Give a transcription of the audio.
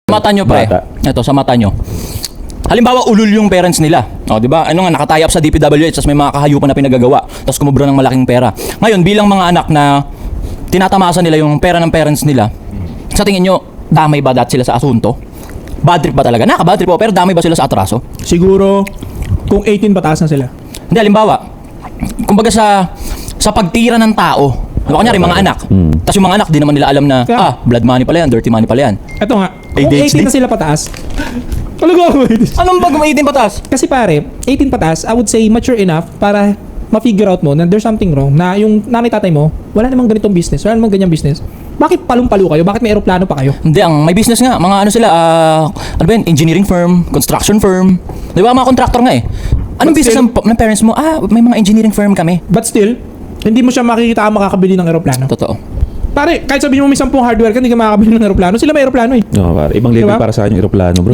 Mata nyo, pre. Bata. Ito, sa mata nyo. Halimbawa, ulul yung parents nila. O, di ba? Ano nga, nakatay up sa DPWH, tapos may mga kahayupan na pinagagawa. Tapos kumubra ng malaking pera. Ngayon, bilang mga anak na tinatamasa nila yung pera ng parents nila, sa tingin nyo, damay ba sila sa asunto? Bad trip ba talaga? Naka-bad trip po, pero damay ba sila sa atraso? Siguro, kung 18 pataas na sila. Hindi, halimbawa, kumbaga sa pagtira ng tao, kunyari mga anak. Tapos yung mga anak, di naman nila alam na, Kaya- blood money pala yan, dirty money pala yan. Ito nga, kung ADHD? 18 na sila pataas, talaga ako. Anong pag 18 patas? Kasi pare, 18 pataas, I would say mature enough para ma-figure out mo na there's something wrong, na yung nanay tatay mo, wala namang ganitong business, wala namang ganyang business. Bakit palong-palo kayo? Bakit may eroplano pa kayo? Hindi, may business nga. Mga ano sila, ano ba yun? Engineering firm, construction firm. Di ba, mga contractor nga eh. Anong But business still- ng parents mo? May mga engineering firm kami. But still, hindi mo siya makikita makakabili ng eroplano. Totoo. Pare, kahit sabihin mo may 10 hardware ka, hindi ka makakabili ng eroplano. Sila may eroplano eh. No, pare. Ibang level Diba? para sa akin yung eroplano, bro.